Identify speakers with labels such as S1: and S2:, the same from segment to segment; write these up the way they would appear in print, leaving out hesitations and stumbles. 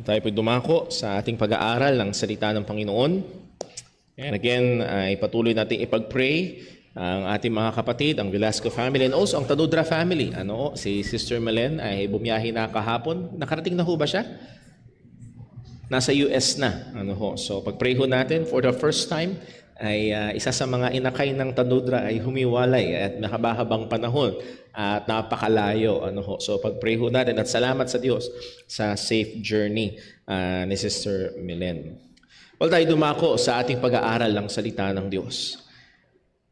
S1: Tayo po'y dumako sa ating pag-aaral ng salita ng Panginoon. And again, ay patuloy natin ipag-pray ang ating mga kapatid, ang Velasco family, and also ang Tanudra family. Si Sister Melen ay bumiyahe na kahapon. Nakarating na ho ba siya? Nasa US na. So pag-pray ho natin for the first time, ay isa sa mga inakay ng Tanudra ay humiwalay at makabahabang panahon at napakalayo. So pag-pray ho natin at salamat sa Diyos sa safe journey ni Sister Melen. Well, tayo dumako sa ating pag-aaral ng salita ng Diyos.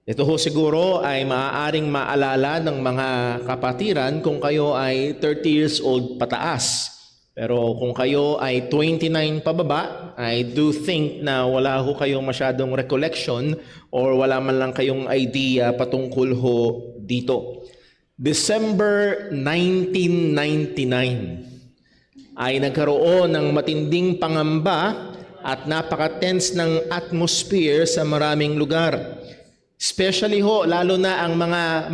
S1: Ito ho siguro ay maaaring maalala ng mga kapatiran kung kayo ay 30 years old pataas. Pero kung kayo ay 29 pababa, I do think na wala ho kayong masyadong recollection or wala man lang kayong idea patungkol ho dito. December 1999 ay nagkaroon ng matinding pangamba at napaka-tense ng atmosphere sa maraming lugar. Especially ho, lalo na ang mga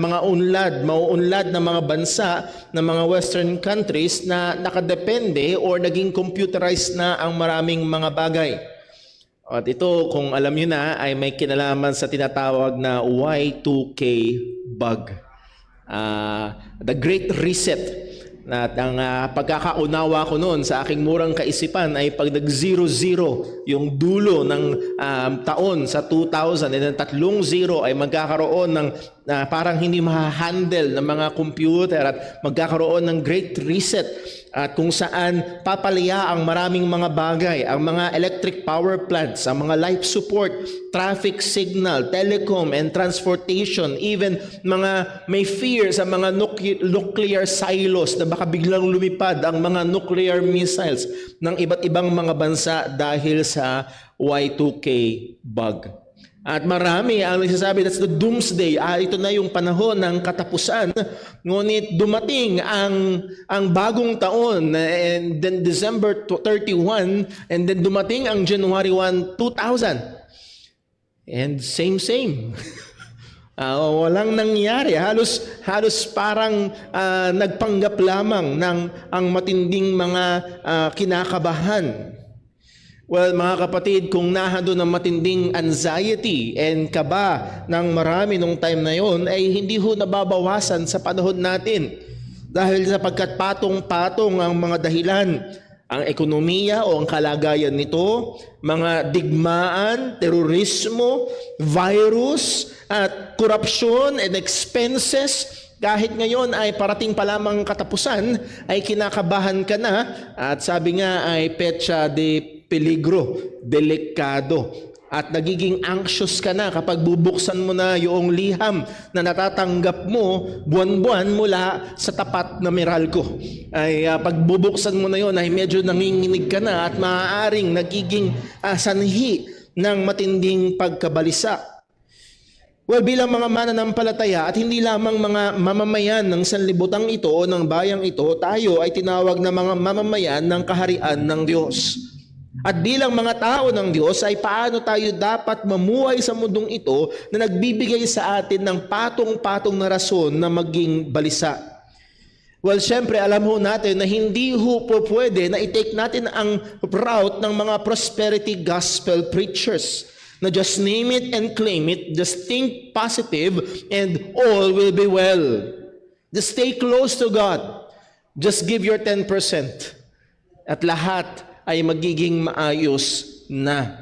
S1: mauunlad na mga bansa ng mga Western countries na nakadepende or naging computerized na ang maraming mga bagay. At ito, kung alam niyo na, ay may kinalaman sa tinatawag na Y2K bug. The Great Reset. At ang pagkakaunawa ko noon sa aking murang kaisipan ay pag nag-0-0 yung dulo ng taon sa 2000 and then 30 ay magkakaroon ng parang hindi ma-handle ng mga computer at magkakaroon ng Great Reset at kung saan papalaya ang maraming mga bagay, ang mga electric power plants, ang mga life support, traffic signal, telecom and transportation, even mga may fear sa mga nuclear silos na baka biglang lumipad ang mga nuclear missiles ng iba't ibang mga bansa dahil sa Y2K bug. At marami ang nagsasabi that's the doomsday. Ito na yung panahon ng katapusan. Ngunit dumating ang bagong taon and then December 31 and then dumating ang January 1, 2000. And same. Walang nangyari. Halos parang nagpanggap lamang ng ang matinding mga kinakabahan. Well, mga kapatid, kung nahando ng matinding anxiety and kaba ng marami nung time na yon, ay hindi ho nababawasan sa panahon natin. Dahil sapagkat patong-patong ang mga dahilan, ang ekonomiya o ang kalagayan nito, mga digmaan, terorismo, virus, at korupsyon and expenses. Kahit ngayon ay parating pa lamang katapusan, ay kinakabahan ka na at sabi nga ay petsa de peligro, delikado. At nagiging anxious ka na kapag bubuksan mo na yung liham na natatanggap mo buwan-buwan mula sa tapat na Meralco. Ay pag bubuksan mo na yon ay medyo nanginginig ka na at maaaring nagiging sanhi ng matinding pagkabalisa. Well, bilang mga mananampalataya at hindi lamang mga mamamayan ng sanlibutan ito o ng bayang ito, tayo ay tinawag na mga mamamayan ng kaharian ng Diyos. At bilang mga tao ng Diyos ay paano tayo dapat mamuhay sa mundong ito na nagbibigay sa atin ng patong-patong na rason na maging balisa. Well, syempre alam ho natin na hindi ho po pwede na i-take natin ang route ng mga prosperity gospel preachers. Na just name it and claim it, just think positive and all will be well. Just stay close to God. Just give your 10%. At lahat ay magiging maayos na.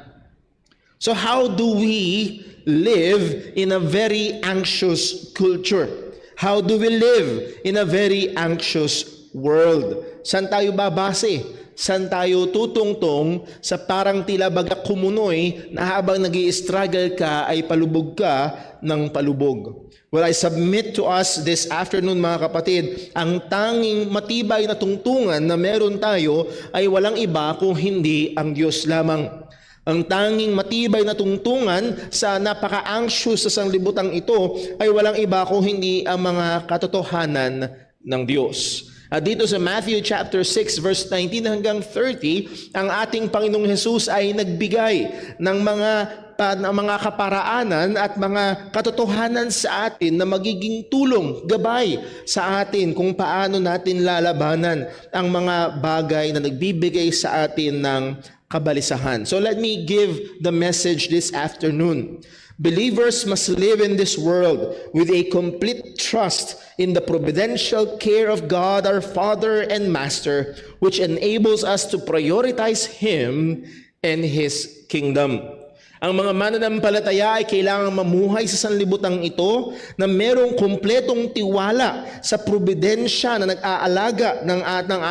S1: So how do we live in a very anxious culture? How do we live in a very anxious world? Saan tayo babase? Saan tayo tutungtong sa parang tila baga kumunoy na habang nag-i-struggle ka ay palubog ka ng palubog? Well, I submit to us this afternoon mga kapatid, ang tanging matibay na tungtungan na meron tayo ay walang iba kung hindi ang Diyos lamang. Ang tanging matibay na tungtungan sa napaka-anxious sa sanglibutang ito ay walang iba kung hindi ang mga katotohanan ng Diyos. At dito sa Matthew chapter 6 verse 19 hanggang 30, ang ating Panginoong Hesus ay nagbigay ng mga mga kaparaanan at mga katotohanan sa atin na magiging tulong, gabay sa atin kung paano natin lalabanan ang mga bagay na nagbibigay sa atin ng kabalisahan. So let me give the message this afternoon. Believers must live in this world with a complete trust in the providential care of God, our Father and Master, which enables us to prioritize Him and His kingdom. Ang mga mananampalataya ay kailangang mamuhay sa sanlibutan ito na merong kumpletong tiwala sa probidensya na nag-aalaga ng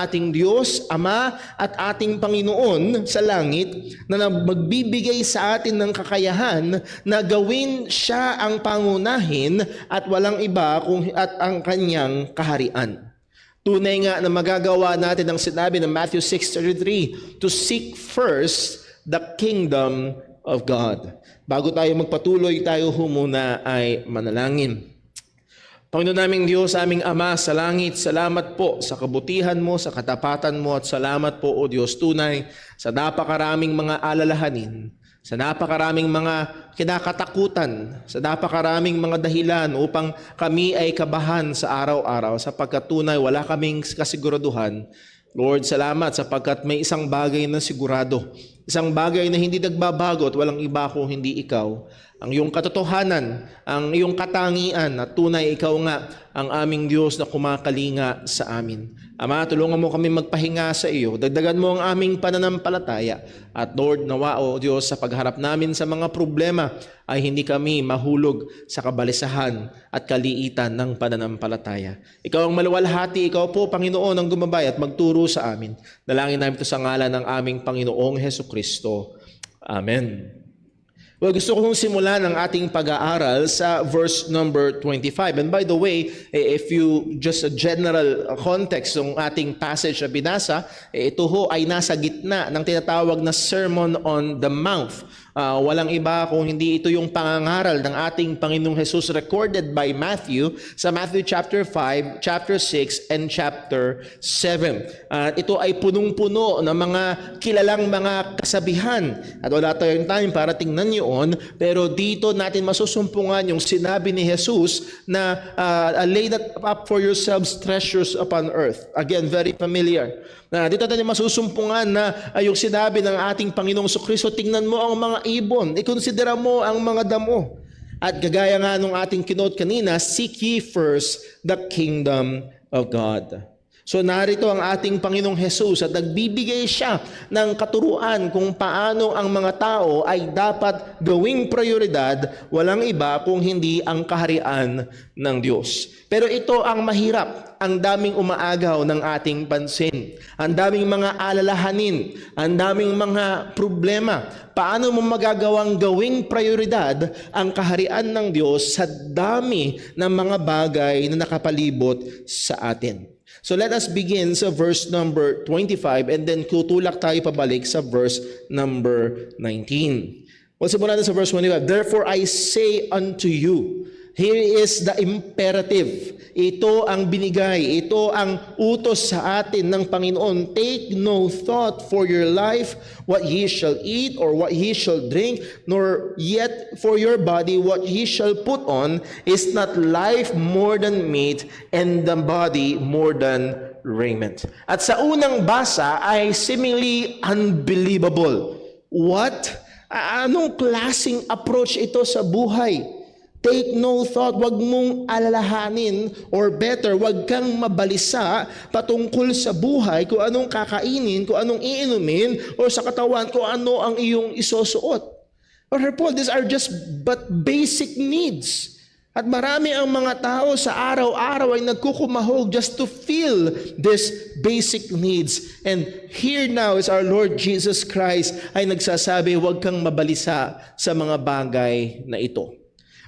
S1: ating Diyos, Ama at ating Panginoon sa langit na magbibigay sa atin ng kakayahan na gawin siya ang pangunahin at walang iba at ang kanyang kaharian. Tunay nga na magagawa natin ang sinabi ng Matthew 6:33, to seek first the kingdom of God. Bago tayo magpatuloy, tayo muna ay manalangin. Panginoon naming Diyos, aming Ama sa langit, salamat po sa kabutihan mo, sa katapatan mo, at salamat po, O Diyos, tunay sa napakaraming mga alalahanin, sa napakaraming mga kinakatakutan, sa napakaraming mga dahilan upang kami ay kabahan sa araw-araw, sapagkat tunay wala kaming kasiguraduhan. Lord, salamat sapagkat may isang bagay na sigurado, isang bagay na hindi nagbabago at walang iba kung hindi ikaw. Ang iyong katotohanan, ang iyong katangian at tunay ikaw nga ang aming Diyos na kumakalinga sa amin. Ama, tulungan mo kami magpahinga sa iyo. Dagdagan mo ang aming pananampalataya. At Lord, nawa o Diyos, sa pagharap namin sa mga problema ay hindi kami mahulog sa kabalisahan at kaliitan ng pananampalataya. Ikaw ang maluwalhati, ikaw po, Panginoon, ang gumabay at magturo sa amin. Dalangin namin ito sa ngalan ng aming Panginoong Hesukristo. Amen. Well, gusto kong simulan ang ating pag-aaral sa verse number 25. And by the way, if you just a general context ng ating passage na binasa, ito ho ay nasa gitna ng tinatawag na Sermon on the Mount. Walang iba kung hindi ito yung pangangaral ng ating Panginoong Jesus recorded by Matthew sa Matthew chapter 5, chapter 6, and chapter 7. At ito ay punong-puno ng mga kilalang mga kasabihan. At wala tayong time para tingnan yun, pero dito natin masusumpungan yung sinabi ni Jesus na lay that up for yourselves treasures upon earth. Again, very familiar. Dito natin masusumpungan na yung sinabi ng ating Panginoong Kristo, tingnan mo ang mga ibon, ikonsidera mo ang mga damo. At gagaya nga nung ating kinote kanina, seek ye first the kingdom of God. So narito ang ating Panginoong Jesus at nagbibigay siya ng katuruan kung paano ang mga tao ay dapat gawing prioridad, walang iba kung hindi ang kaharian ng Diyos. Pero ito ang mahirap, ang daming umaagaw ng ating pansin, ang daming mga alalahanin, ang daming mga problema. Paano mo magagawang gawing prioridad ang kaharian ng Diyos sa dami ng mga bagay na nakapalibot sa atin? So let us begin sa verse number 25 and then tutulak tayo pabalik sa verse number 19. Well, simulan natin sa verse 25. Therefore I say unto you, here is the imperative. Ito ang binigay, ito ang utos sa atin ng Panginoon. Take no thought for your life, what ye shall eat or what ye shall drink, nor yet for your body what ye shall put on. Is not life more than meat, and the body more than raiment? At sa unang basa ay seemingly unbelievable. What? Anong klaseng approach ito sa buhay? Take no thought, wag mong alalahanin, or better, wag kang mabalisa patungkol sa buhay, kung anong kakainin, kung anong iinumin, o sa katawan, kung ano ang iyong isusuot. Or Paul, these are just but basic needs. At marami ang mga tao sa araw-araw ay nagkukumahog just to feel these basic needs. And here now is our Lord Jesus Christ ay nagsasabi, wag kang mabalisa sa mga bagay na ito.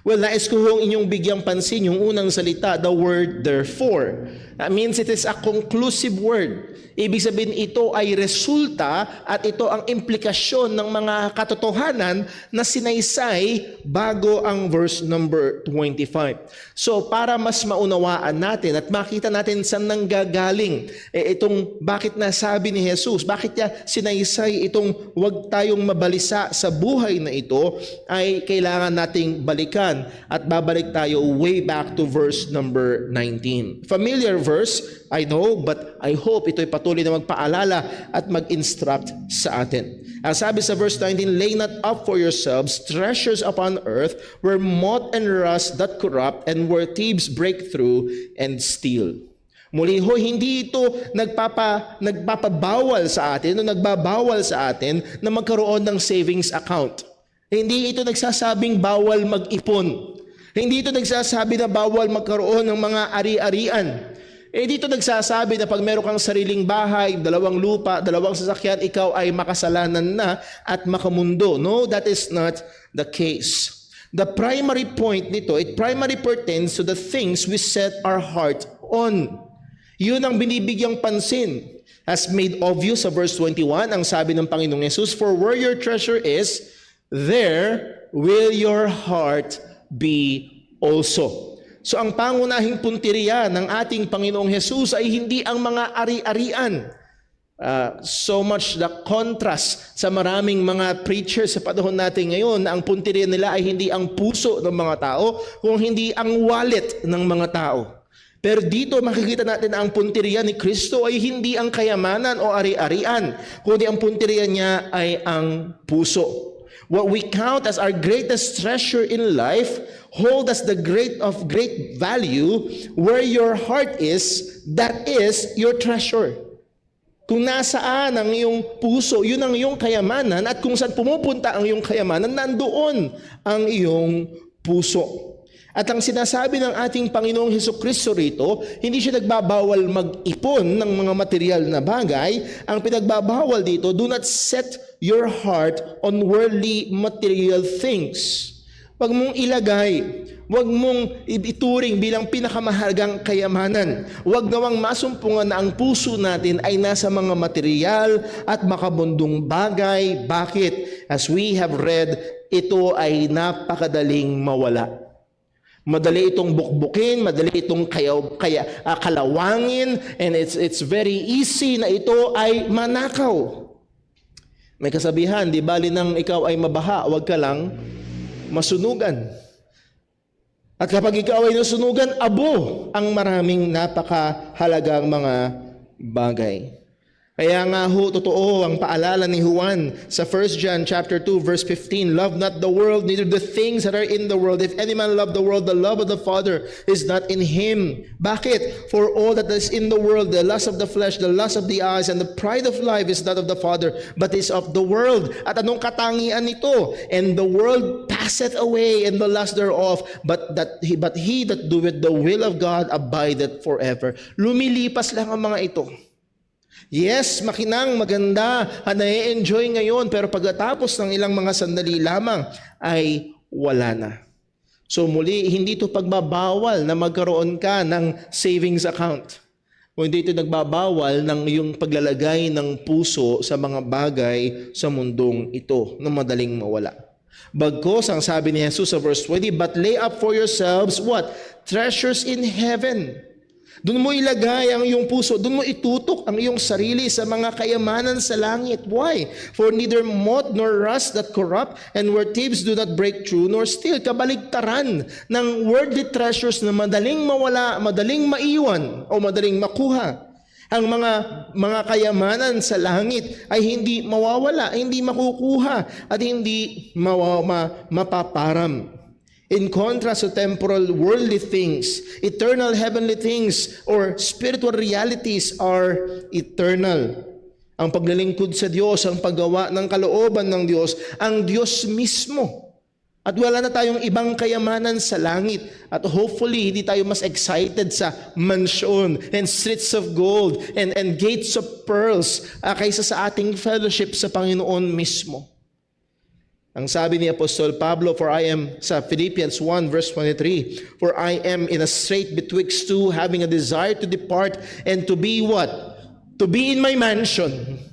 S1: Well, nais ko hong inyong bigyang pansin yung unang salita, the word therefore. That means it is a conclusive word. Ibig sabihin ito ay resulta at ito ang implikasyon ng mga katotohanan na sinaysay bago ang verse number 25. So para mas maunawaan natin at makita natin saan nanggagaling itong bakit nasabi ni Jesus, bakit niya sinaysay itong huwag tayong mabalisa sa buhay na ito, ay kailangan nating balikan at babalik tayo way back to verse number 19. Familiar verse, I know, but I hope ito'y patuloy na magpaalala at mag-instruct sa atin. Ang sabi sa verse 19, lay not up for yourselves treasures upon earth where moth and rust doth corrupt and where thieves break through and steal. Muli ho, hindi ito nagpapabawal sa atin o nagbabawal sa atin na magkaroon ng savings account. Hindi ito nagsasabing bawal mag-ipon. Hindi ito nagsasabi na bawal magkaroon ng mga ari-arian. Dito nagsasabi na pag meron kang sariling bahay, 2 lupa, 2 sasakyan, ikaw ay makasalanan na at makamundo. No, that is not the case. The primary point nito, it primarily pertains to the things we set our heart on. Yun ang binibigyang pansin. As made obvious sa verse 21, ang sabi ng Panginoong Yesus, for where your treasure is, there will your heart be also. So ang pangunahing punteriya ng ating Panginoong Hesus ay hindi ang mga ari-arian. So much the contrast sa maraming mga preachers sa panahon natin ngayon na ang punteriya nila ay hindi ang puso ng mga tao, kung hindi ang wallet ng mga tao. Pero dito makikita natin na ang punteriya ni Kristo ay hindi ang kayamanan o ari-arian, kundi ang punteriya niya ay ang puso. What we count as our greatest treasure in life, hold as the great value, where your heart is, that is your treasure. Kung nasaan ang iyong puso, yun ang iyong kayamanan, at kung saan pumupunta ang iyong kayamanan, nandoon ang iyong puso. At ang sinasabi ng ating Panginoong Hesukristo rito, hindi siya nagbabawal mag-ipon ng mga material na bagay. Ang pinagbabawal dito, do not set your heart on worldly material things. Huwag mong ilagay, huwag mong ituring bilang pinakamahalagang kayamanan. Huwag nawang masumpungan na ang puso natin ay nasa mga material at makabundong bagay. Bakit? As we have read, ito ay napakadaling mawala. Madali itong bukbukin, madali itong kalawangin, and it's very easy na ito ay manakaw. May kasabihan, di bali nang ikaw ay mabaha, wag ka lang masunugan. At kapag ikaw ay nasunugan, abo ang maraming napakahalagang mga bagay. Kaya nga ho, totoo ang paalala ni Juan sa 1 John chapter 2 verse 15, love not the world, neither the things that are in the world. If any man love the world, the love of the Father is not in him. Bakit? For all that is in the world, the lust of the flesh, the lust of the eyes, and the pride of life is not of the Father, but is of the world. At anong katangian nito? And the world passeth away, and the lust thereof, but he that doeth the will of God abideth forever. Lumilipas lang ang mga ito. Yes, makinang, maganda, na-enjoy ngayon, pero pagkatapos ng ilang mga sandali lamang ay wala na. So muli, hindi ito pagbabawal na magkaroon ka ng savings account. O hindi ito nagbabawal ng iyong paglalagay ng puso sa mga bagay sa mundong ito na madaling mawala. Bagkus, ang sabi ni Jesus sa verse 20, but lay up for yourselves what? Treasures in heaven. Doon mo ilagay ang iyong puso, doon mo itutok ang iyong sarili sa mga kayamanan sa langit. Why? For neither moth nor rust that corrupt, and where thieves do not break through nor steal. Kabaligtaran ng worldly treasures na madaling mawala, madaling maiwan, o madaling makuha. Ang mga kayamanan sa langit ay hindi mawawala, hindi makukuha, at hindi mapaparam. In contrast to temporal worldly things, eternal heavenly things or spiritual realities are eternal. Ang paglilingkod sa Diyos, ang paggawa ng kalooban ng Diyos, ang Diyos mismo. At wala na tayong ibang kayamanan sa langit. At hopefully, hindi tayo mas excited sa mansion and streets of gold and gates of pearls kaysa sa ating fellowship sa Panginoon mismo. Ang sabi ni Apostol Pablo, for I am, sa Philippians 1 verse 23, for I am in a strait betwixt two, having a desire to depart and to be what? To be in my mansion,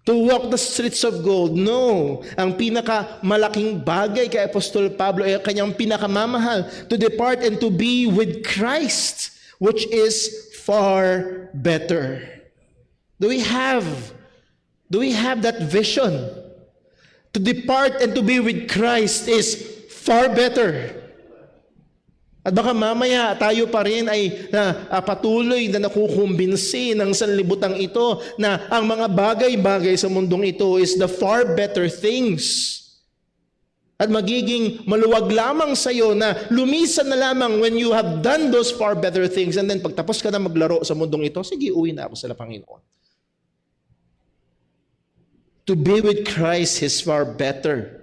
S1: to walk the streets of gold. No, ang pinakamalaking bagay kay Apostol Pablo ay kanyang pinakamamahal, to depart and to be with Christ, which is far better. Do we have that vision? To depart and to be with Christ is far better. At baka mamaya tayo pa rin ay patuloy na nakukumbinsi ng sanlibutang ito na ang mga bagay-bagay sa mundong ito is the far better things. At magiging maluwag lamang sa iyo na lumisan na lamang when you have done those far better things, and then pagtapos ka na maglaro sa mundong ito, sige, uwi na ako sa Panginoon. To be with Christ is far better.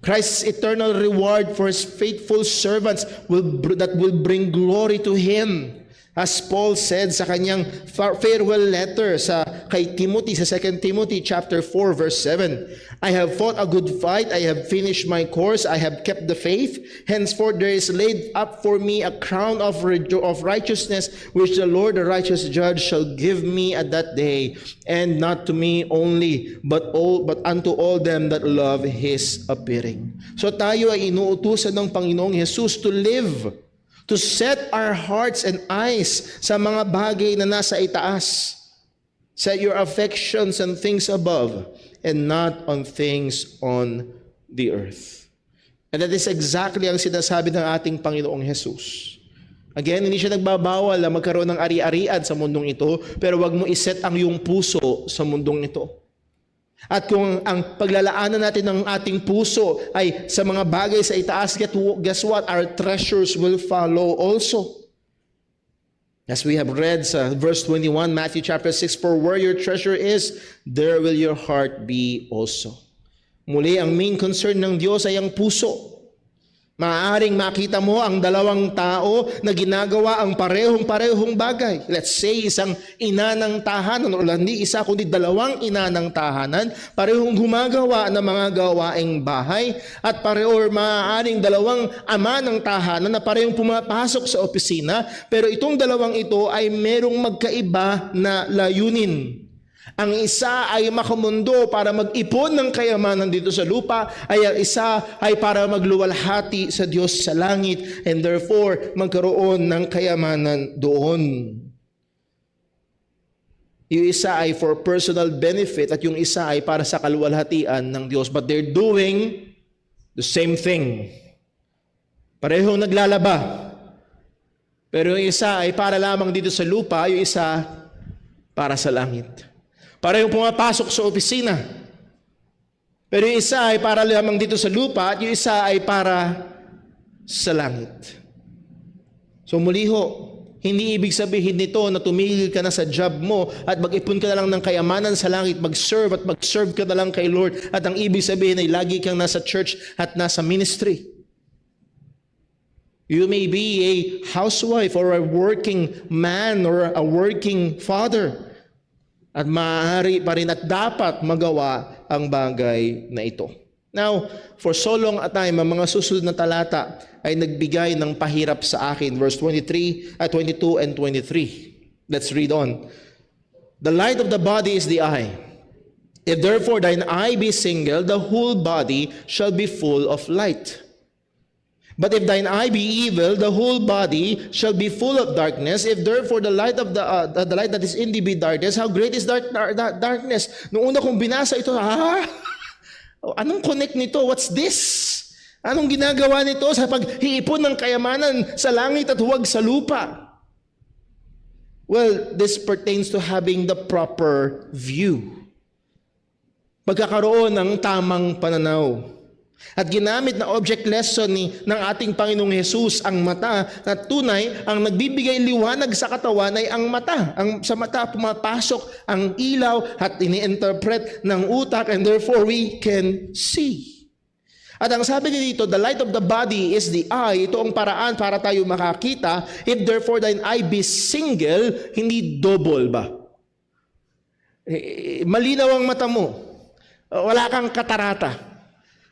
S1: Christ's eternal reward for His faithful servants that will bring glory to Him. As Paul said sa kanyang farewell letter kay Timothy, sa 2 Timothy chapter 4 verse 7, I have fought a good fight, I have finished my course, I have kept the faith. Henceforth there is laid up for me a crown of righteousness, which the Lord, the righteous judge, shall give me at that day, and not to me only, but unto all them that love His appearing. So tayo ay inuutusan ng Panginoong Jesus to live, to set our hearts and eyes sa mga bagay na nasa itaas. Set your affections on things above and not on things on the earth. And that is exactly ang sinasabi ng ating Panginoong Jesus. Again, hindi siya nagbabawal na magkaroon ng ari-arian sa mundong ito, pero wag mo iset ang iyong puso sa mundong ito. At kung ang paglalaanan natin ng ating puso ay sa mga bagay sa itaas, guess what? Our treasures will follow also. As we have read sa verse 21, Matthew chapter 6, for where your treasure is, there will your heart be also. Muli, ang main concern ng Diyos ay ang puso. Maaaring makita mo ang dalawang tao na ginagawa ang parehong-parehong bagay. Let's say, isang ina ng tahanan, o hindi isa kundi dalawang ina ng tahanan, parehong gumagawa ng mga gawaing bahay, at maaaring dalawang ama ng tahanan na parehong pumapasok sa opisina, pero itong dalawang ito ay merong magkaiba na layunin. Ang isa ay makamundo para mag-ipon ng kayamanan dito sa lupa, ay ang isa ay para magluwalhati sa Diyos sa langit, and therefore magkaroon ng kayamanan doon. Yung isa ay for personal benefit at yung isa ay para sa kaluwalhatian ng Diyos. But they're doing the same thing. Parehong naglalaba. Pero yung isa ay para lamang dito sa lupa, yung isa para sa langit. Parehong pumapasok sa opisina. Pero yung isa ay para lamang dito sa lupa at yung isa ay para sa langit. So muli ho, hindi ibig sabihin nito na tumigil ka na sa job mo at mag-ipon ka na lang ng kayamanan sa langit, mag-serve ka na lang kay Lord, at ang ibig sabihin ay lagi kang nasa church at nasa ministry. You may be a housewife or a working man or a working father. At maaari pa rin at dapat magawa ang bagay na ito. Now, for so long a time, ang mga susunod na talata ay nagbigay ng pahirap sa akin. Verse 22 and 23. Let's read on. The light of the body is the eye. If therefore thine eye be single, the whole body shall be full of light. But if thine eye be evil, the whole body shall be full of darkness. If therefore the light that is in thee be darkness, how great is darkness? Noong una kong binasa ito, anong connect nito? What's this? Anong ginagawa nito sa paghiipon ng kayamanan sa langit at huwag sa lupa? Well, this pertains to having the proper view. Pagkakaroon ng tamang pananaw. At ginamit na object lesson ng ating Panginoong Jesus ang mata, na tunay ang nagbibigay liwanag sa katawan ay ang mata. Sa mata pumapasok ang ilaw at ini-interpret ng utak, and therefore we can see. At ang sabi dito, the light of the body is the eye. Ito ang paraan para tayo makakita. If therefore thine eye be single, hindi double ba? Malinaw ang mata mo. Wala kang katarata.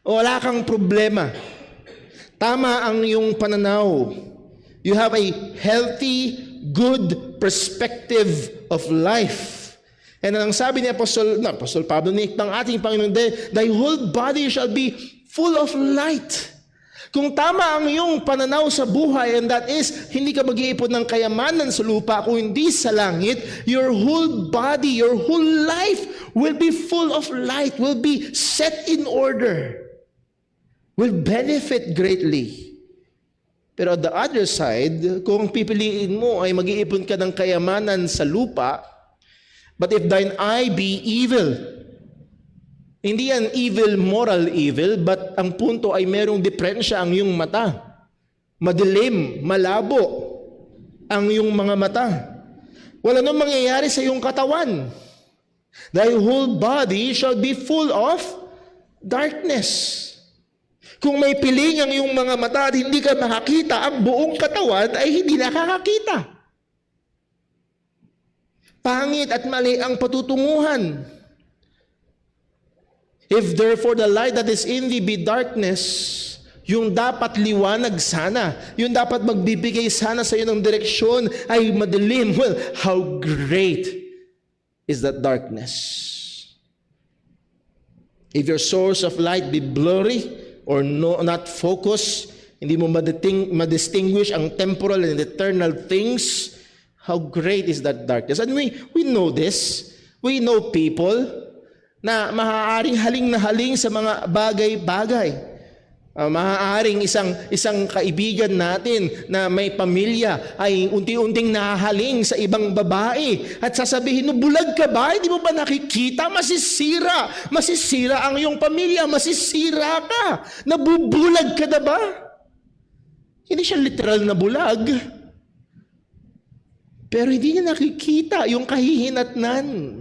S1: Wala kang problema. Tama ang iyong pananaw. You have a healthy, good perspective of life. And ang sabi ni Apostol Pablo, ng ating Panginoon, thy whole body shall be full of light. Kung tama ang iyong pananaw sa buhay, and that is, hindi ka mag-iipon ng kayamanan sa lupa, kung hindi sa langit, your whole body, your whole life will be full of light, will be set in order, will benefit greatly. Pero on the other side, kung pipiliin mo ay mag-iipon ka ng kayamanan sa lupa, but if thine eye be evil, hindi yan evil, moral evil, but ang punto ay merong diferensya ang iyong mata. Madilim, malabo ang iyong mga mata. Wala nang mangyayari sa iyong katawan. Thy whole body shall be full of darkness. Kung may piling ang iyong mga mata at hindi ka makakita, ang buong katawan ay hindi nakakakita. Pangit at mali ang patutunguhan. If therefore the light that is in thee be darkness, yung dapat liwanag sana, yung dapat magbibigay sana sa iyo ng direksyon ay madilim, well, how great is that darkness? If your source of light be blurry or not focused, hindi mo madistinguish ang temporal and eternal things, how great is that darkness? And we know this. We know people na maaaring haling na haling sa mga bagay-bagay. Maaaring isang kaibigan natin na may pamilya ay unti-unting nahahaling sa ibang babae at sasabihin, bulag ka ba? Hindi mo ba nakikita? Masisira ang iyong pamilya, masisira ka. Nabubulag ka na ba? Hindi siya literal na bulag. Pero hindi niya nakikita yung kahihinatnan.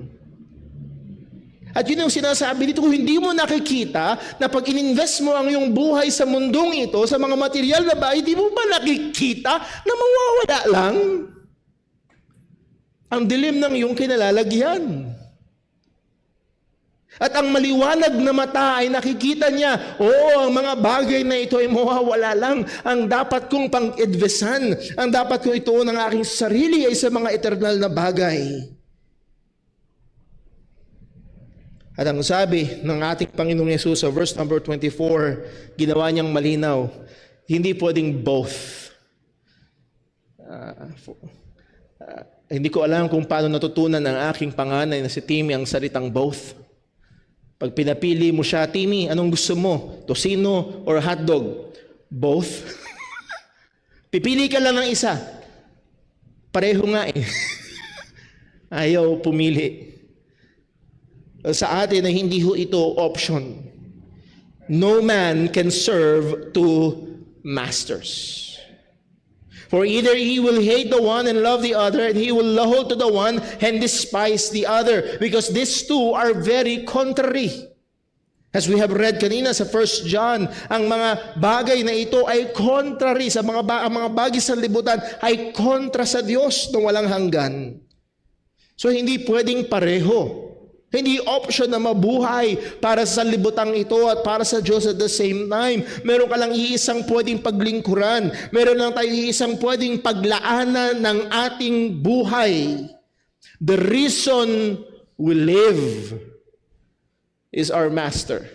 S1: At yun yung sinasabi dito, kung hindi mo nakikita na pag ininvest mo ang iyong buhay sa mundong ito, sa mga material na bagay, hindi mo ba nakikita na mawawala lang ang dilim ng iyong kinalalagyan? At ang maliwanag na mata ay nakikita niya, ang mga bagay na ito ay mawawala lang. Ang dapat kong pang-edvesan, ang dapat kong ito ng aking sarili ay sa mga eternal na bagay. At ang sabi ng ating Panginoong Yesus sa verse number 24, ginawa niyang malinaw, hindi pwedeng both. Hindi ko alam kung paano natutunan ng aking panganay na si Timmy ang salitang both. Pag pinapili mo siya, Timmy, anong gusto mo? Tosino or hotdog? Both. Pipili ka lang ng isa. Pareho nga eh. Ayaw pumili. Sa atin na hindi ho ito option. No man can serve two masters. For either he will hate the one and love the other, and he will hold to the one and despise the other, because these two are very contrary. As we have read kanina sa 1 John, ang mga bagay na ito ay contrary sa mga bagay sa libutan ay kontra sa Diyos na walang hanggan. So hindi pwedeng pareho. Hindi option na mabuhay para sa libutang ito at para sa Diyos at the same time. Meron ka lang iisang pwedeng paglingkuran. Meron lang tayo iisang pwedeng paglaanan ng ating buhay. The reason we live is our Master.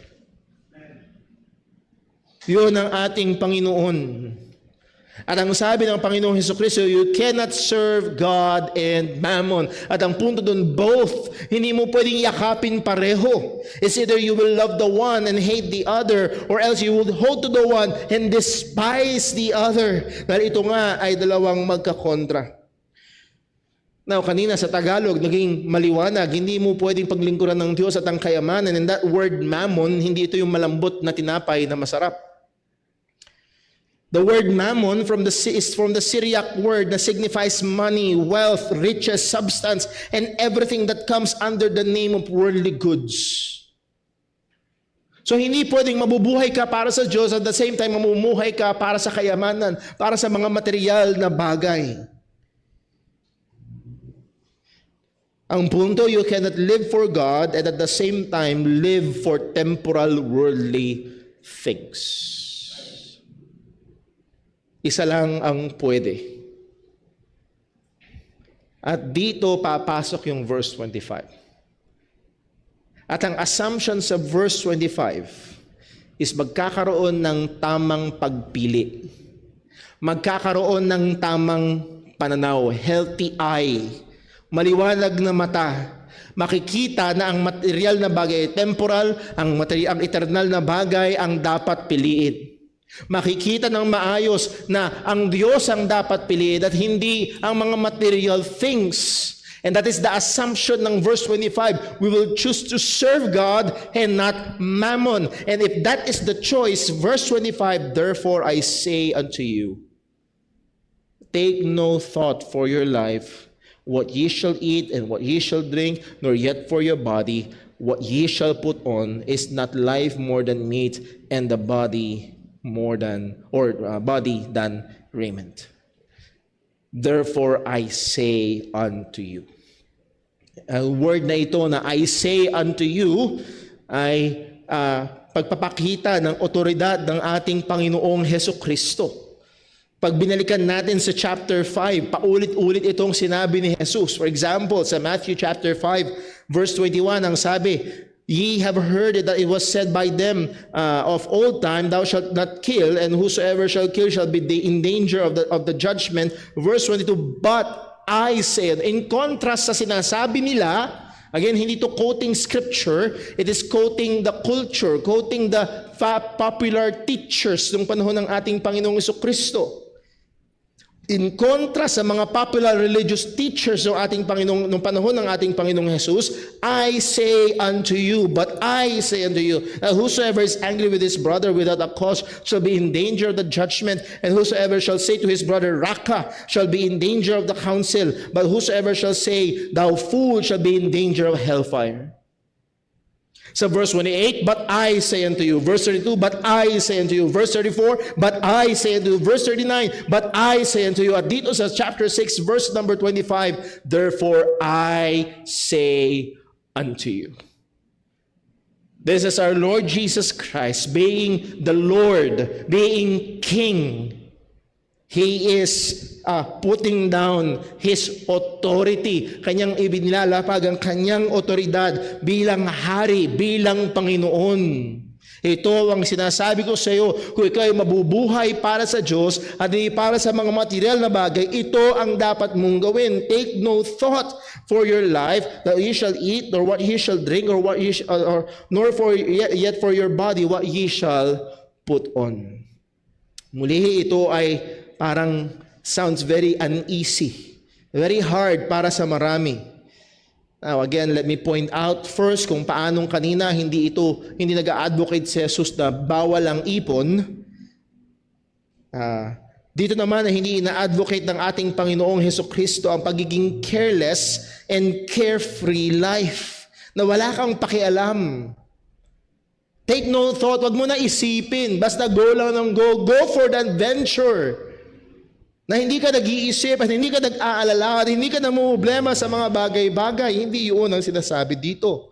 S1: Yun ang ating Panginoon. At ang sabi ng Panginoong Hesukristo, you cannot serve God and mammon. At ang punto doon, both. Hindi mo pwedeng yakapin pareho. It's either you will love the one and hate the other, or else you will hold to the one and despise the other. Dahil ito nga ay dalawang magkakontra. Now, kanina sa Tagalog, naging maliwanag, hindi mo pwedeng paglingkuran ng Diyos at ang kayamanan. And that word mammon, hindi ito yung malambot na tinapay na masarap. The word mammon is from the Syriac word na signifies money, wealth, riches, substance, and everything that comes under the name of worldly goods. So hindi pwedeng mabubuhay ka para sa Diyos at the same time mamumuhay ka para sa kayamanan, para sa mga material na bagay. Ang punto, you cannot live for God and at the same time live for temporal worldly things. Isa lang ang pwede. At dito papasok yung verse 25. At ang assumption sa verse 25 is magkakaroon ng tamang pagpili. Magkakaroon ng tamang pananaw, healthy eye, maliwanag na mata. Makikita na ang material na bagay ay temporal, ang eternal na bagay ang dapat piliin. Makikita ng maayos na ang Diyos ang dapat piliin at hindi ang mga material things. And that is the assumption ng verse 25. We will choose to serve God and not mammon. And if that is the choice, verse 25, therefore I say unto you, take no thought for your life, what ye shall eat and what ye shall drink, nor yet for your body, what ye shall put on. Is not life more than meat, and the body more than, body than raiment? Therefore I say unto you. Ang word na ito na I say unto you ay pagpapakita ng otoridad ng ating Panginoong Hesukristo. Pag binalikan natin sa chapter 5, paulit-ulit itong sinabi ni Jesus. For example, sa Matthew chapter 5, verse 21, ang sabi, ye have heard it that it was said by them of old time, thou shalt not kill, and whosoever shall kill shall be in danger of the judgment. Verse 22, but I say, in contrast sa sinasabi nila, again, hindi to quoting scripture, it is quoting the culture, quoting the popular teachers ng panahon ng ating Panginoong Jesucristo. In kontra sa mga popular religious teachers ng ating Panginoong nung panahon ng ating Panginoong Jesus, I say unto you, but I say unto you, that whosoever is angry with his brother without a cause shall be in danger of the judgment, and whosoever shall say to his brother, Raka, shall be in danger of the council, but whosoever shall say, thou fool, shall be in danger of hellfire. Sa verse 28, but I say unto you. Verse 32, but I say unto you. Verse 34, but I say unto you. Verse 39, but I say unto you. At dito sa chapter 6, verse number 25, therefore I say unto you. This is our Lord Jesus Christ, being the Lord, being King. He is putting down His authority. Kanyang ibinilalapag ang kanyang otoridad bilang hari, bilang Panginoon. Ito ang sinasabi ko sa iyo, kung ikaw ay mabubuhay para sa Diyos at hindi para sa mga material na bagay, ito ang dapat mong gawin. Take no thought for your life, that ye shall eat, or what ye shall drink, or what ye nor for yet for your body what ye shall put on. Muli ito ay parang sounds very uneasy, very hard para sa marami. Now again, let me point out first kung paanong kanina hindi nag-a-advocate si Jesus na bawal ang ipon. Dito naman na hindi ina-advocate ng ating Panginoong Hesukristo ang pagiging careless and carefree life, na wala kang pakialam. Take no thought, wag mo na isipin, basta go lang ng go for the adventure. Na hindi ka nag-iisip at hindi ka nag-aalala at hindi ka namumblema sa mga bagay-bagay. Hindi yun ang sinasabi dito.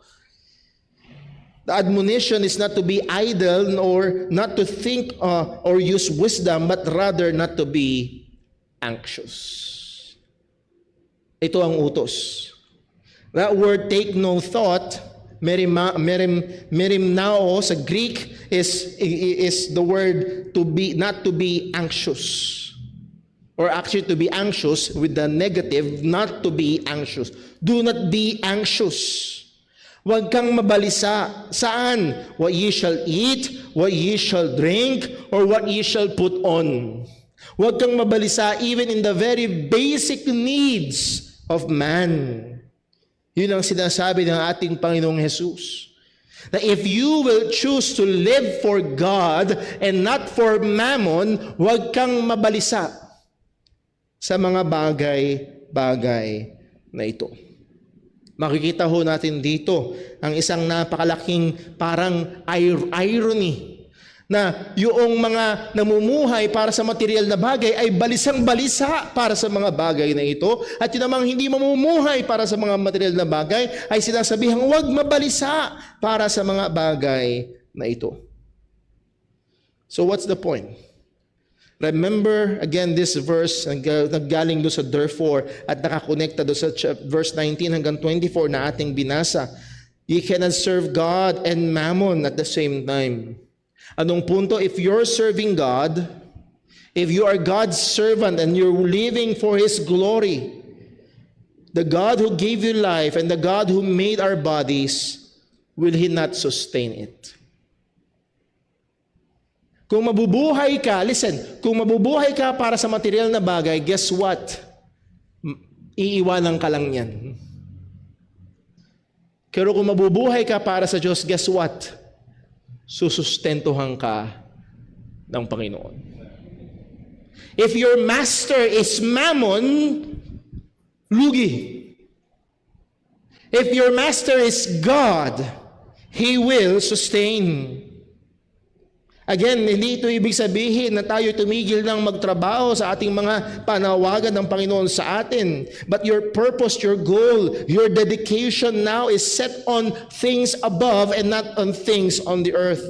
S1: The admonition is not to be idle or not to think or use wisdom, but rather not to be anxious. Ito ang utos. That word, take no thought, merimnao sa Greek is the word to be, not to be anxious. Or actually to be anxious with the negative, not to be anxious. Do not be anxious. Huwag kang mabalisa. Saan? What ye shall eat, what ye shall drink, or what ye shall put on. Huwag kang mabalisa even in the very basic needs of man. Yun ang sinasabi ng ating Panginoong Jesus. That if you will choose to live for God and not for mammon, huwag kang mabalisa sa mga bagay-bagay na ito. Makikita ho natin dito ang isang napakalaking parang irony na yung mga namumuhay para sa material na bagay ay balisang-balisa para sa mga bagay na ito, at yun namang hindi mamumuhay para sa mga material na bagay ay sinasabihang huwag mabalisa para sa mga bagay na ito. So what's the point? Remember, again, this verse, naggaling doon sa therefore at nakakonekta doon sa verse 19 hanggang 24 na ating binasa. You cannot serve God and mammon at the same time. Anong punto? If you're serving God, if you are God's servant and you're living for His glory, the God who gave you life and the God who made our bodies, will He not sustain it? Kung mabubuhay ka, listen, kung mabubuhay ka para sa material na bagay, guess what? Iiwanan ka lang yan. Pero kung mabubuhay ka para sa Diyos, guess what? Susustentuhan ka ng Panginoon. If your master is mammon, lugi. If your master is God, He will sustain. Again, hindi ito ibig sabihin na tayo tumigil ng magtrabaho sa ating mga panawagan ng Panginoon sa atin. But your purpose, your goal, your dedication now is set on things above and not on things on the earth.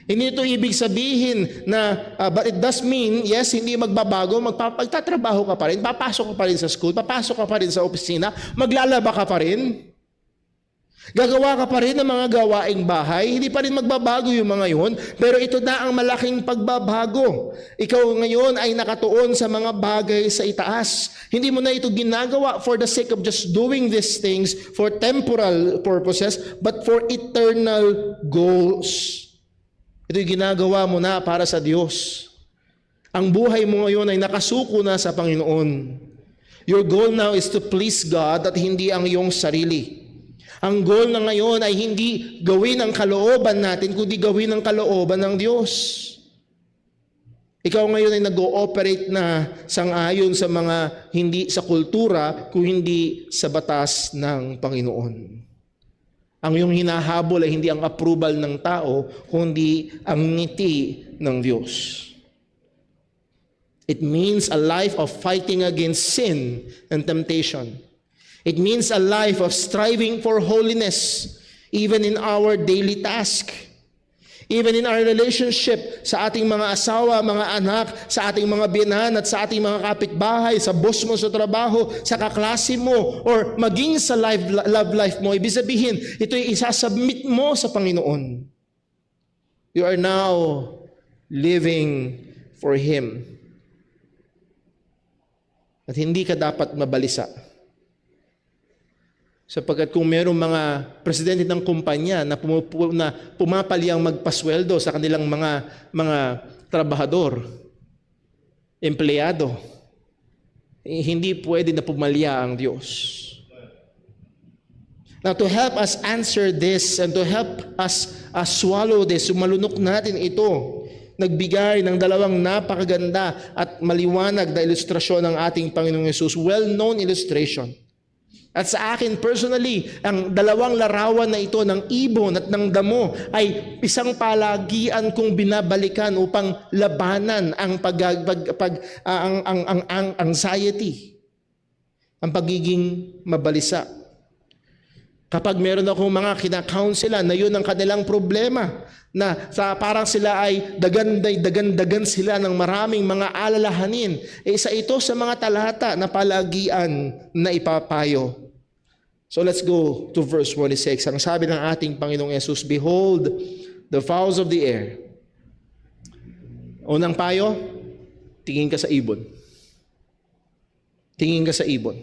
S1: Hindi ito ibig sabihin na, but it does mean, yes, hindi magbabago, magtatrabaho ka pa rin, papasok ka pa rin sa school, papasok ka pa rin sa opisina, maglalaba ka pa rin. Gagawa ka pa rin ng mga gawaing bahay, hindi pa rin magbabago yung mga yun, pero ito na ang malaking pagbabago. Ikaw ngayon ay nakatuon sa mga bagay sa itaas. Hindi mo na ito ginagawa for the sake of just doing these things for temporal purposes, but for eternal goals. Ito'y ginagawa mo na para sa Diyos. Ang buhay mo ngayon ay nakasuko na sa Panginoon. Your goal now is to please God at hindi ang iyong sarili. Ang goal na ngayon ay hindi gawin ang kalooban natin, kundi gawin ang kalooban ng Diyos. Ikaw ngayon ay nag-ooperate na sang-ayon sa mga hindi sa kultura, kung hindi sa batas ng Panginoon. Ang iyong hinahabol ay hindi ang approval ng tao, kundi ang ngiti ng Diyos. It means a life of fighting against sin and temptation. It means a life of striving for holiness, even in our daily task. Even in our relationship sa ating mga asawa, mga anak, sa ating mga biyenan at sa ating mga kapitbahay, sa boss mo sa trabaho, sa kaklase mo, or maging sa love life mo. Ibig sabihin, ito'y isasubmit mo sa Panginoon. You are now living for Him. At hindi ka dapat mabalisa. Sapagkat kung mayroong mga presidente ng kumpanya na pumapaliang magpasweldo sa kanilang mga trabahador, empleyado, hindi pwede na pumalya ang Diyos. Now, to help us answer this and to help us swallow this, malunok natin ito, nagbigay ng dalawang napakaganda at maliwanag na ilustrasyon ng ating Panginoong Yesus, well-known illustration. At sa akin personally, ang dalawang larawan na ito ng ibon at ng damo ay isang palagian kong binabalikan upang labanan ang ang anxiety, ang pagiging mabalisa. Kapag meron akong mga kinakaunselan na yun ang kanilang problema, na parang sila ay dagan sila ng maraming mga alalahanin, isa ito sa mga talata na palagian na ipapayo. So let's go to verse 26. Ang sabi ng ating Panginoong Yesus, behold the fowls of the air. Unang payo, tingin ka sa ibon. Tingin ka sa ibon.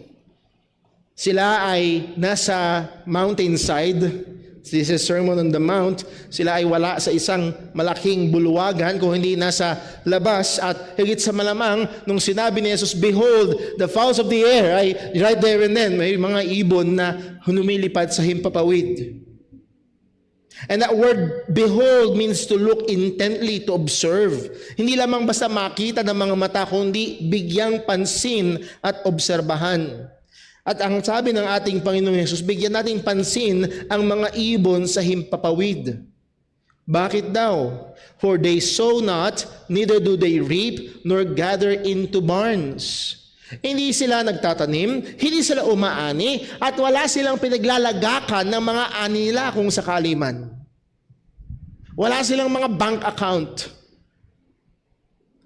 S1: Sila ay nasa mountainside. This is Sermon on the Mount. Sila ay wala sa isang malaking bulwagan, kung hindi nasa labas. At higit sa malamang, nung sinabi ni Jesus, behold, the fowls of the air, ay right there and then, may mga ibon na humilipad sa himpapawid. And that word, behold, means to look intently, to observe. Hindi lamang basta makita ng mga mata, kundi bigyang pansin at obserbahan. At ang sabi ng ating Panginoong Yesus, bigyan nating pansin ang mga ibon sa himpapawid. Bakit daw? For they sow not, neither do they reap, nor gather into barns. Hindi sila nagtatanim, hindi sila umaani, at wala silang pinaglalagakan ng mga ani nila kung sakali man. Wala silang mga bank account.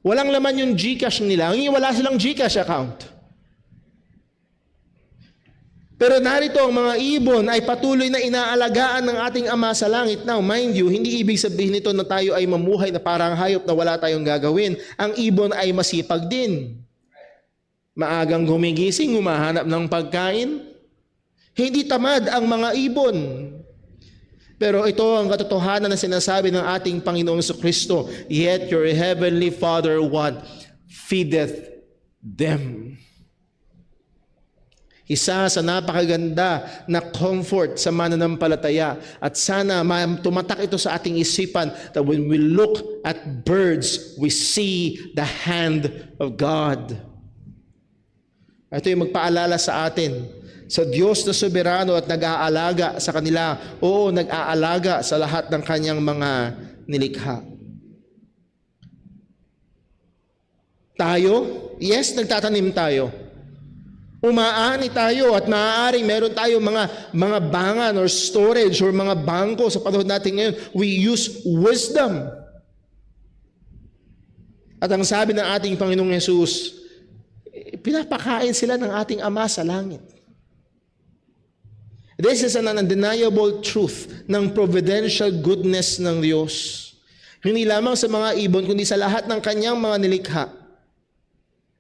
S1: Walang laman yung GCash nila. Wala silang GCash account. Pero narito ang mga ibon ay patuloy na inaalagaan ng ating Ama sa langit. Now, mind you, hindi ibig sabihin nito na tayo ay mamuhay na parang hayop na wala tayong gagawin. Ang ibon ay masipag din. Maagang gumigising, humahanap ng pagkain. Hindi tamad ang mga ibon. Pero ito ang katotohanan na sinasabi ng ating Panginoong Jesucristo, yet your heavenly Father what? Feedeth them. Isa sa napakaganda na comfort sa mananampalataya at sana tumatak ito sa ating isipan that when we look at birds, we see the hand of God. Ito yung magpaalala sa atin sa Diyos na soberano at nag-aalaga sa kanila. Oo, nag-aalaga sa lahat ng kanyang mga nilikha. Tayo, yes, nagtatanim tayo. Umaani tayo at maaaring meron tayo mga bangan or storage or mga bangko sa panahon natin ngayon. We use wisdom. At ang sabi ng ating Panginoong Yesus, pinapakain sila ng ating Ama sa langit. This is an undeniable truth ng providential goodness ng Diyos. Hindi lamang sa mga ibon, kundi sa lahat ng kanyang mga nilikha.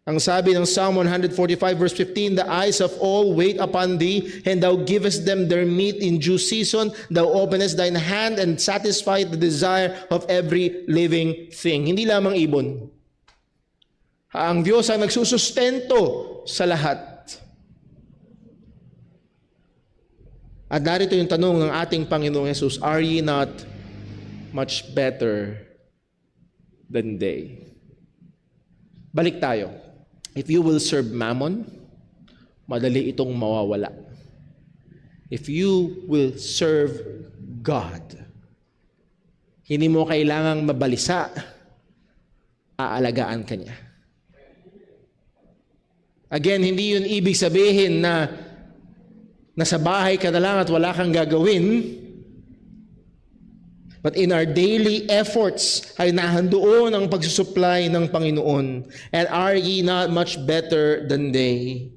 S1: Ang sabi ng Psalm 145 verse 15, the eyes of all wait upon thee, and thou givest them their meat in due season. Thou openest thine hand and satisfy the desire of every living thing. Hindi lamang ibon. Ang Diyos ang nagsusustento sa lahat. At narito yung tanong ng ating Panginoong Yesus, are ye not much better than they? Balik tayo. If you will serve mammon, madali itong mawawala. If you will serve God, hindi mo kailangang mabalisa, aalagaan ka niya. Again, hindi yun ibig sabihin na nasa bahay ka na lang at wala kang gagawin. But in our daily efforts ay nahandoon ang pagsusupply ng Panginoon. And are ye not much better than they?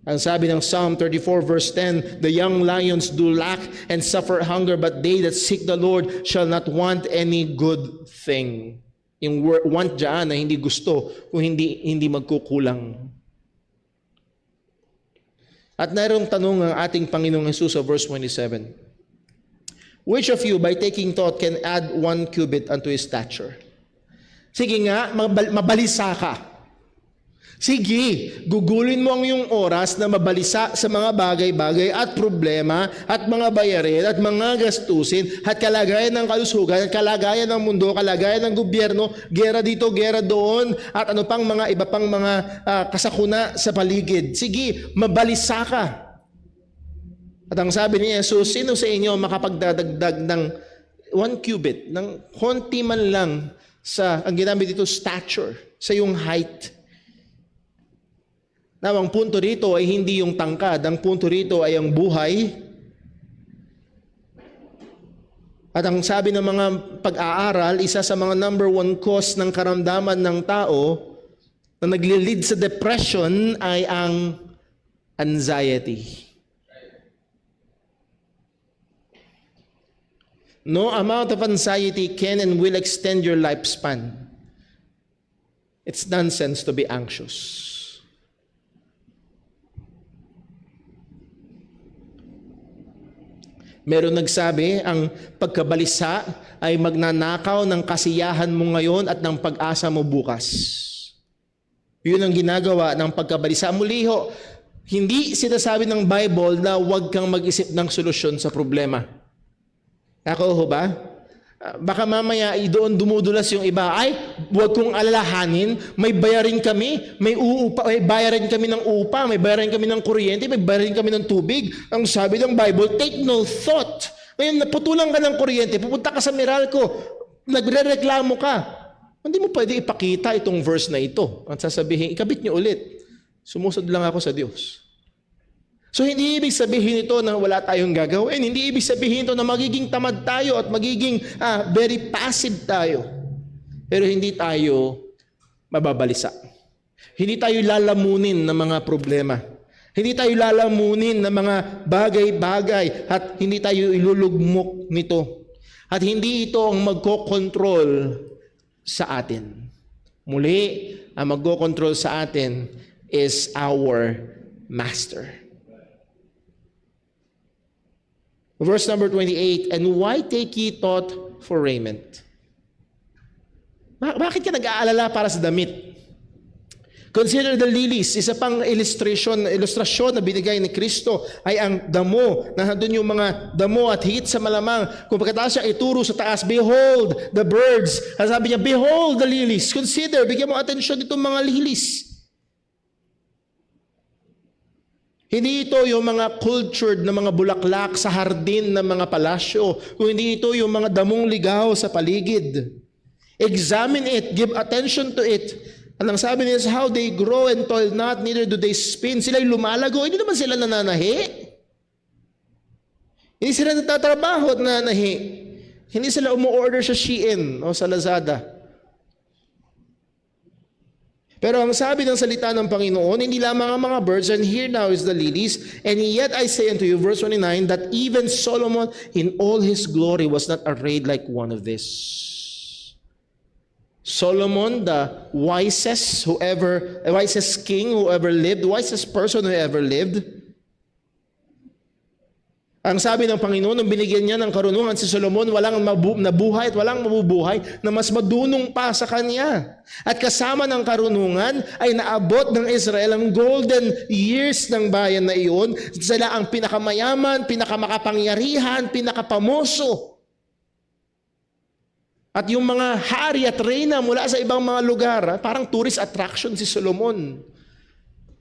S1: Ang sabi ng Psalm 34 verse 10, the young lions do lack and suffer hunger, but they that seek the Lord shall not want any good thing. Yung want dyan na hindi gusto, kung hindi magkukulang. At narong tanong ng ating Panginoong Jesus sa verse 27. Which of you, by taking thought, can add 1 cubit unto his stature? Sige nga, mabalisa ka. Sige, gugulin mo ang iyong oras na mabalisa sa mga bagay-bagay at problema at mga bayarin at mga gastusin at kalagayan ng kalusugan at kalagayan ng mundo, kalagayan ng gobyerno, gera dito, gera doon at ano pang mga iba pang mga kasakuna sa paligid. Sige, mabalisa ka. At ang sabi ni Jesus, sino sa inyo makapagdadagdag ng 1 cubit, ng konti man lang sa, ang ginamit dito, stature, sa yung height. Now, ang punto rito ay hindi yung tangkad. Ang punto rito ay ang buhay. At ang sabi ng mga pag-aaral, isa sa mga number 1 cause ng karamdaman ng tao na nagli-lead sa depression ay ang anxiety. No amount of anxiety can and will extend your lifespan. It's nonsense to be anxious. Meron nagsabi, ang pagkabalisa ay magnanakaw ng kasiyahan mo ngayon at ng pag-asa mo bukas. Yun ang ginagawa ng pagkabalisa. Muliho, hindi sinasabi ng Bible na huwag kang mag-isip ng solusyon sa problema. Ako ho ba? Baka mamaya doon dumudulas yung iba, ay, huwag kong alalahanin, may bayarin kami, may bayarin kami ng upa, may bayarin kami ng kuryente, may bayarin kami ng tubig. Ang sabi ng Bible, take no thought. Ngayon, naputulan ka ng kuryente, pupunta ka sa Meralco, nagre-reklamo ka. Hindi mo pwede ipakita itong verse na ito. At sasabihin, ikabit niyo ulit. Sumusod lang ako sa Diyos. So hindi ibig sabihin ito na wala tayong gagawin. Hindi ibig sabihin ito na magiging tamad tayo at magiging very passive tayo. Pero hindi tayo mababalisa. Hindi tayo lalamunin ng mga problema. Hindi tayo lalamunin ng mga bagay-bagay at hindi tayo ilulugmok nito. At hindi ito ang magkokontrol sa atin. Muli, ang magkokontrol sa atin is our Master. Verse number 28, and why take ye thought for raiment? Bakit ka nag-aalala para sa damit? Consider the lilies. Isa pang ilustrasyon na binigay ni Kristo ay ang damo. Nandun yung mga damo at higit sa malamang. Kung pagkatapos siya ituro sa taas, behold the birds. Sabi niya, behold the lilies. Consider, bigyan mo atensyon itong mga lilies. Hindi ito yung mga cultured na mga bulaklak sa hardin ng mga palasyo. Kung hindi ito yung mga damong ligaw sa paligid. Examine it, give attention to it. Ang sabi niya, how they grow and toil not, neither do they spin. Sila'y lumalago, hindi naman sila nananahi. Hindi sila nagtatrabaho at nananahi. Hindi sila umu-order sa Shein o sa Lazada. Pero ang sabi ng salita ng Panginoon, hindi lamang ang mga birds, and here now is the lilies, and yet I say unto you, verse 29, that even Solomon in all his glory was not arrayed like one of this. Solomon, the wisest king who ever lived, wisest person who ever lived. Ang sabi ng Panginoon, nung binigyan niya ng karunungan si Solomon, walang nabuhay at walang mabubuhay na mas madunong pa sa kanya. At kasama ng karunungan ay naabot ng Israel ang golden years ng bayan na iyon. Sila ang pinakamayaman, pinakamakapangyarihan, pinakapamoso. At yung mga hari at reyna mula sa ibang mga lugar, parang tourist attraction si Solomon.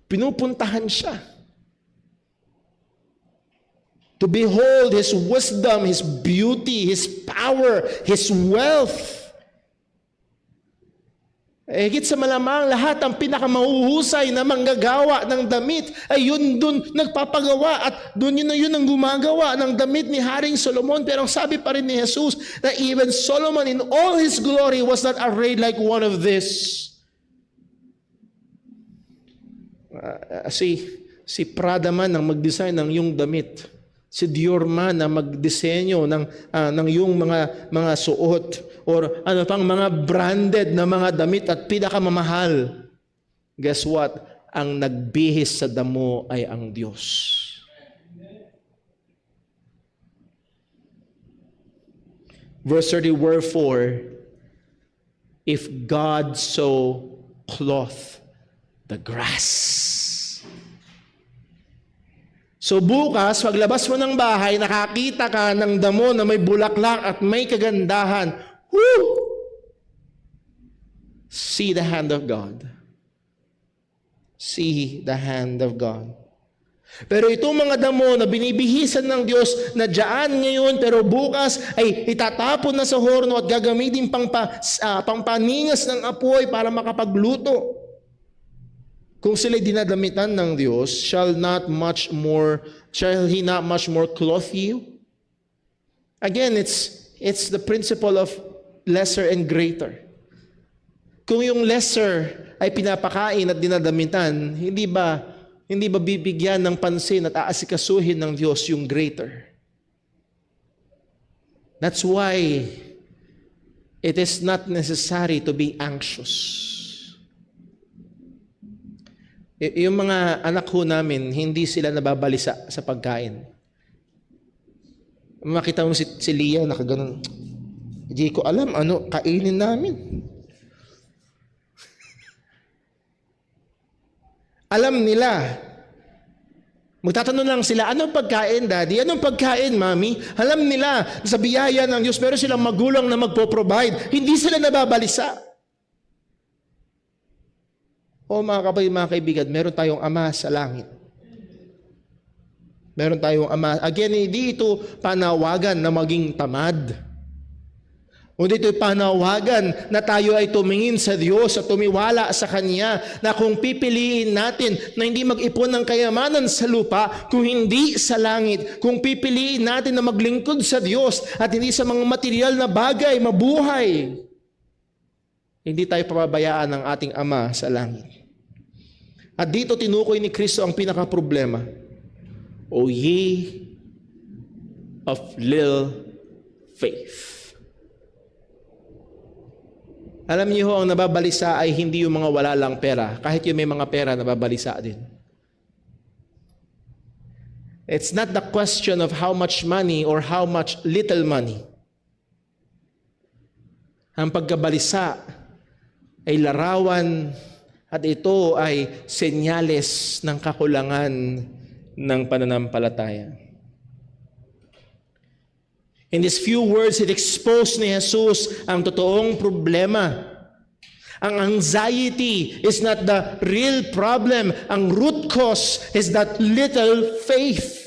S1: Pinupuntahan siya. To behold His wisdom, His beauty, His power, His wealth. Higit sa malamang lahat ang pinakamahuhusay na manggagawa ng damit ay yun dun nagpapagawa at dun yun ang gumagawa ng damit ni Haring Solomon. Pero ang sabi pa rin ni Jesus na even Solomon in all his glory was not arrayed like one of this. Si Prada man ang mag-design ng yung damit. Si Dior man na magdisenyo ng yung mga suot or ano pang mga branded na mga damit at pinakamamahal. Guess what? Ang nagbihis sa damo ay ang Diyos. Verse 30, wherefore, if God so cloth the grass. So bukas, paglabas mo ng bahay, nakakita ka ng damo na may bulaklak at may kagandahan. Woo! See the hand of God. See the hand of God. Pero itong mga damo na binibihisan ng Diyos na dyan ngayon pero bukas ay itatapon na sa horno at gagamitin pangpaningas ng apoy para makapagluto. Kung sila'y dinadamitan ng Diyos, shall He not much more clothe you? Again, it's the principle of lesser and greater. Kung yung lesser ay pinapakain at dinadamitan, hindi ba bibigyan ng pansin at aasikasuhin ng Diyos yung greater? That's why it is not necessary to be anxious. Yung mga anak ho namin, hindi sila nababalisa sa pagkain. Makita mo si Leah, nakaganon. Hindi ko alam, kainin namin. Alam nila. Magtatanong lang sila, anong pagkain, Daddy? Anong pagkain, Mami? Alam nila, sa biyaya ng Diyos, pero silang magulang na magpo-provide. Hindi sila nababalisa. O mga kapatid, mga kaibigan, meron tayong Ama sa langit. Meron tayong Ama. Again, hindi ito panawagan na maging tamad. Kundi ito'y panawagan na tayo ay tumingin sa Diyos at tumiwala sa Kanya, na kung pipiliin natin na hindi mag-ipon ng kayamanan sa lupa, kung hindi sa langit, kung pipiliin natin na maglingkod sa Diyos at hindi sa mga material na bagay, mabuhay, hindi tayo pababayaan ng ating Ama sa langit. At dito tinukoy ni Kristo ang pinaka-problema. O ye of little faith. Alam niyo ho, ang nababalisa ay hindi yung mga wala lang pera. Kahit yung may mga pera, nababalisa din. It's not the question of how much money or how much little money. Ang pagkabalisa ay larawan at ito ay senyales ng kakulangan ng pananampalataya. In these few words, it exposed ni Jesus ang totoong problema. Ang anxiety is not the real problem. Ang root cause is that little faith.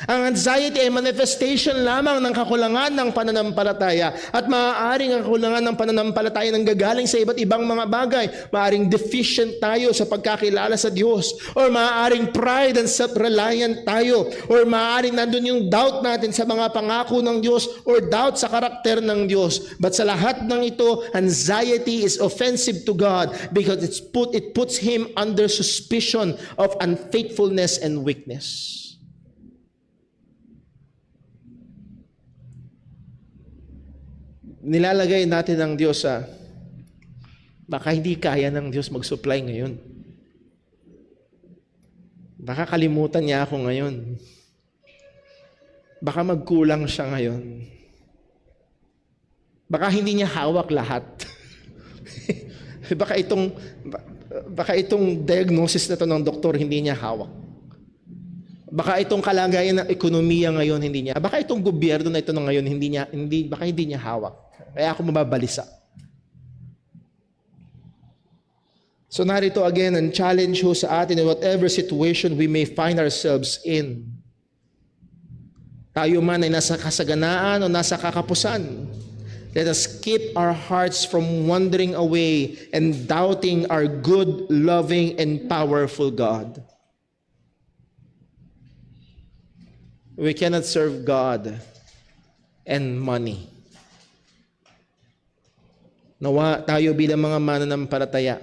S1: Ang anxiety ay manifestation lamang ng kakulangan ng pananampalataya. At maaaring ang kakulangan ng pananampalataya nang gagaling sa iba't ibang mga bagay. Maaaring deficient tayo sa pagkakilala sa Diyos. Or maaaring pride and self-reliant tayo. Or maaaring nandun yung doubt natin sa mga pangako ng Diyos or doubt sa karakter ng Diyos. But sa lahat ng ito, anxiety is offensive to God because it puts Him under suspicion of unfaithfulness and weakness. Nilalagay natin ang Diyos sa baka hindi kaya ng Diyos mag-supply ngayon. Baka kalimutan niya ako ngayon. Baka magkulang siya ngayon. Baka hindi niya hawak lahat. baka itong diagnosis na to ng doktor hindi niya hawak. Baka itong kalagayan ng ekonomiya ngayon hindi niya. Baka itong gobyerno na ito ng ngayon baka hindi niya hawak. Kaya ako mababalisa. So narito again ang challenge ho sa atin in whatever situation we may find ourselves in. Tayo man ay nasa kasaganaan o nasa kakapusan. Let us keep our hearts from wandering away and doubting our good, loving, and powerful God. We cannot serve God and money. Nawa tayo bilang mga mananampalataya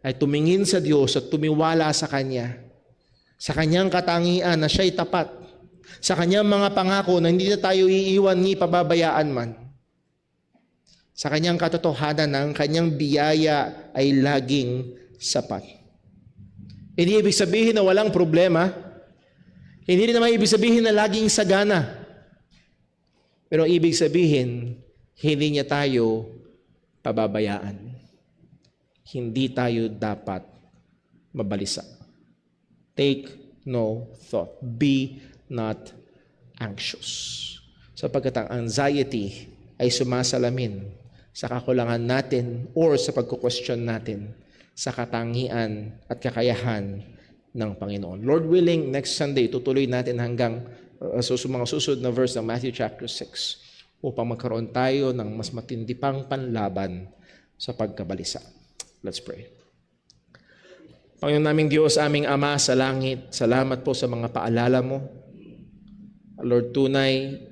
S1: ay tumingin sa Diyos at tumiwala sa Kanya, sa Kanyang katangian na siya'y tapat, sa Kanyang mga pangako na hindi na tayo iiwan ni pababayaan man, sa Kanyang katotohanan na ang Kanyang biyaya ay laging sapat. Hindi ibig sabihin na walang problema, hindi rin naman ibig sabihin na laging sagana, pero ibig sabihin, hindi niya tayo pababayaan. Hindi tayo dapat mabalisa. Take no thought. Be not anxious. Sapagkat ang anxiety ay sumasalamin sa kakulangan natin or sa pagkukwestiyon natin sa katangian at kakayahan ng Panginoon. Lord willing, next Sunday, tutuloy natin hanggang mga susunod na verse ng Matthew chapter 6 upang magkaroon tayo ng mas matindi pang panlaban sa pagkabalisa. Let's pray. Panginoon naming Diyos, aming Ama sa langit, salamat po sa mga paalala mo. Lord, tunay,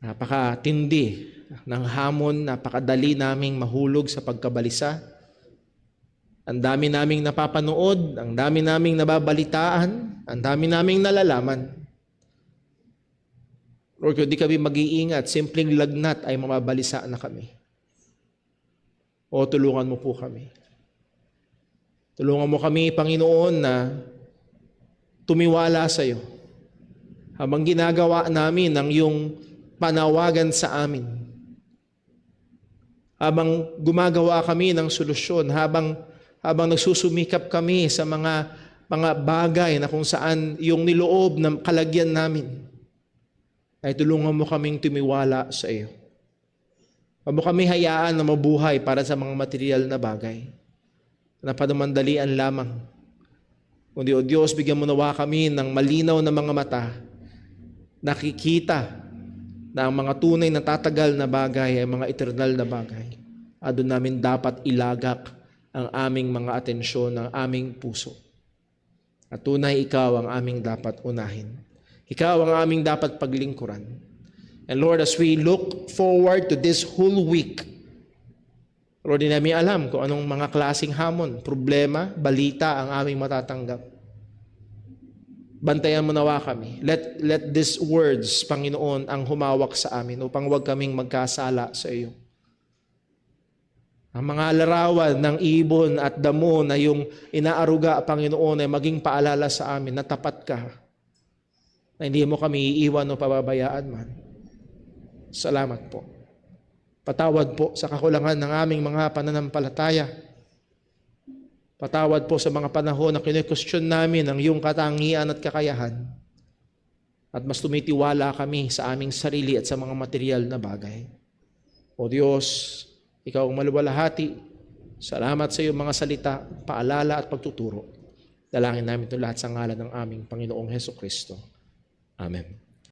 S1: napakatindi ng hamon, napakadali naming mahulog sa pagkabalisa. Ang dami naming napapanood, ang dami naming nababalitaan, ang dami naming nalalaman. Lord, kung di kami mag-iingat, simpleng lagnat ay mamabalisa na kami. O tulungan mo po kami. Tulungan mo kami, Panginoon, na tumiwala sa iyo. Habang ginagawa namin ang iyong panawagan sa amin. Habang gumagawa kami ng solusyon, habang nagsusumikap kami sa mga bagay na kung saan yung niloob ng kalagyan namin, ay tulungan mo kaming tumiwala sa iyo. Huwag mo kami hayaan na mabuhay para sa mga material na bagay na panamandalian lamang. Kundi, O Diyos, bigyan mo nawa kami ng malinaw na mga mata nakikita na ang mga tunay na tatagal na bagay ay mga eternal na bagay. At doon namin dapat ilagak ang aming mga atensyon, ang aming puso. At tunay ikaw ang aming dapat unahin. Ikaw ang aming dapat paglingkuran. And Lord, as we look forward to this whole week, Lord, di namin alam kung anong mga klaseng hamon, problema, balita ang aming matatanggap. Bantayan mo nawa kami. Let these words, Panginoon, ang humawak sa amin upang huwag kaming magkasala sa iyo. Ang mga larawan ng ibon at damo na yung inaaruga, Panginoon, ay maging paalala sa amin na tapat ka, na hindi mo kami iiwan o pababayaan man. Salamat po. Patawad po sa kakulangan ng aming mga pananampalataya. Patawad po sa mga panahon na kine-question namin ang iyong katangian at kakayahan. At mas tumitiwala kami sa aming sarili at sa mga material na bagay. O Diyos, ikaw ang maluwalhati. Salamat sa iyong mga salita, paalala at pagtuturo. Dalangin namin ito lahat sa ngalan ng aming Panginoong Hesukristo. Amen.